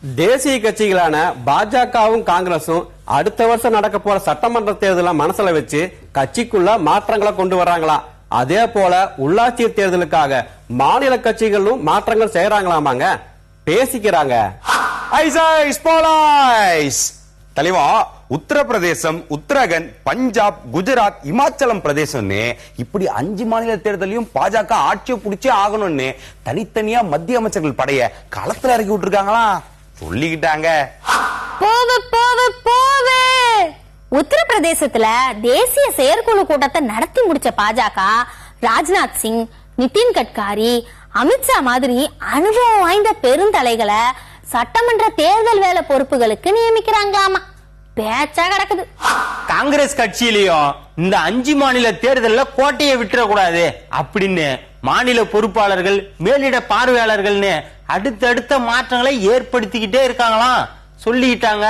தேசிய கட்சிகளான பாஜகவும் காங்கிரசும் அடுத்த வருஷம் நடக்க போற சட்டமன்ற தேர்தலை மனசுல வச்சு கட்சிக்குள்ள மாற்றங்களை கொண்டு வர்றாங்களாம். அதே போல உள்ளாட்சி தேர்தலுக்காக மாநில கட்சிகளும் மாற்றங்கள் செய்யறாங்களாமாங்க, பேசிக்கிறாங்க. தலைவா, உத்தரப்பிரதேசம், உத்தரகண்ட், பஞ்சாப், குஜராத், இமாச்சலம் பிரதேசம்னு இப்படி 5 மாநில தேர்தலையும் பாஜக ஆட்சியை பிடிச்சே ஆகணும்னு தனித்தனியா மத்திய அமைச்சர்கள் படைய களத்துல இறக்கி விட்டுருக்காங்களா, சொல்லிக்கிட்டாங்க. உத்தரப்பிரதேசத்துல தேசிய செயற்குழு கூட்டத்தை நடத்தி முடிச்ச பாஜக ராஜ்நாத் சிங், நிதின் கட்காரி, அமித்ஷா மாதிரி அனுபவம் வாய்ந்த பெருந்தலைகளை சட்டமன்ற தேர்தல் வேலை பொறுப்புகளுக்கு நியமிக்கிறாங்களாமா. பேச்சா கிடக்குது. காங்கிரஸ் கட்சியிலயும் இந்த 5 மாநில தேர்தல்ல கோட்டையை விட்டுறக்கூடாது அப்படின்னு மாநில பொறுப்பாளர்கள், மேலிட பார்வையாளர்கள்னு அடுத்தடுத்த மாற்றங்களை ஏற்படுத்திக்கிட்டே இருக்காங்களாம், சொல்லிட்டாங்க.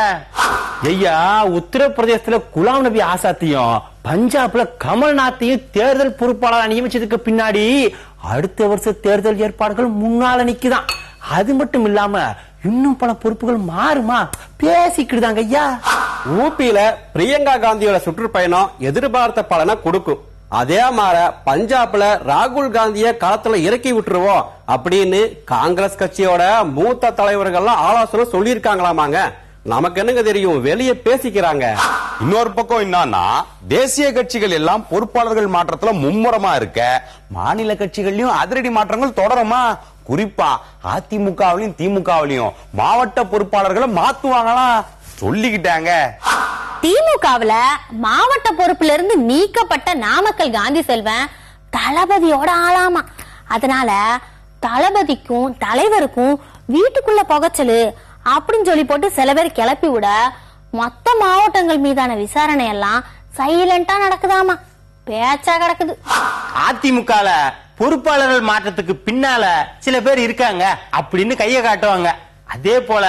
ஐயா, உத்தரப்பிரதேசத்துல குலாம் நபி ஆசாத்தையும் பஞ்சாப்ல கமல்நாத்தையும் தேர்தல் பொறுப்பாளர் நியமிச்சதுக்கு பின்னாடி அடுத்த வருஷ தேர்தல் ஏற்பாடுகள் முன்னால நிக்குதான். அது மட்டும் இல்லாம இன்னும் பல பொறுப்புகள் மாறுமா, பேசிக்கிட்டுதாங்க ஐயா. ஊபியில பிரியங்கா காந்தியோட சுற்றுப்பயணம் எதிர்பார்த்த பலனை கொடுக்கும். அதே மாதிரி பஞ்சாப்ல ராகுல் காந்திய களத்துல இறக்கி விட்டுருவோம் அப்படின்னு காங்கிரஸ் கட்சியோட மூத்த தலைவர்கள்லாம் ஆலோசனை சொல்லியிருக்காங்களாமாங்க. நமக்கு என்னங்க தெரியும், வெளியே பேசிக்கிறாங்க. இன்னொரு பக்கம் என்னன்னா, தேசிய கட்சிகள் எல்லாம் பொறுப்பாளர்கள் மாற்றத்துல மும்முரமா இருக்க, மாநில கட்சிகள்லயும் அதிரடி மாற்றங்கள் தொடருமா. குறிப்பா அதிமுகவிலையும் திமுகவிலையும் மாவட்ட பொறுப்பாளர்களை மாத்துவாங்களா, சொல்லிக்கிட்டாங்க. திமுகவுல மாவட்ட பொறுப்புல இருந்து நீக்கப்பட்ட நாமக்கல் காந்தி செல்வன் தளபதியோட ஆளாமா. அதனால தளபதிக்கும் தலைவருக்கும் வீட்டுக்குள்ள புகைச்சலு அப்படின்னு சொல்லி போட்டு சில பேர் கிளப்பி விட மொத்த மாவட்டங்கள் மீதான விசாரணை எல்லாம் சைலண்டா நடக்குதாமா, பேச்சா கிடக்குது. அதிமுகல பொறுப்பாளர்கள் மாற்றத்துக்கு பின்னால சில பேர் இருக்காங்க அப்படின்னு கைய காட்டுவாங்க. அதே போல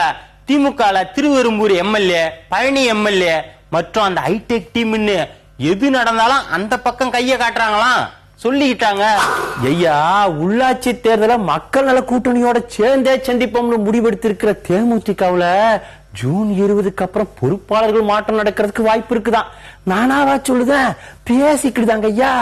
திமுகல திருவெரும்பூர் எம்எல்ஏ, பழனி எம்எல்ஏ மற்றும் அந்த ஹைடெக் டீம்னு எது நடந்தாலும் அந்த பக்கம் கைய காட்டுறாங்களாம், சொல்லிக்கிட்டாங்க. ஐயா, உள்ளாட்சி தேர்தல மக்கள் நல கூட்டணியோட சேர்ந்தே சந்திப்போம்னு முடிவெடுத்திருக்கிற தேமுதிகவுல ஜூன் 20க்கு அப்புறம் பொறுப்பாளர்கள் மாற்றம் நடக்கிறதுக்கு வாய்ப்பு இருக்குதான். நானாவா சொல்லுதேன், பேசிக்கிட்டுதாங்க ஐயா.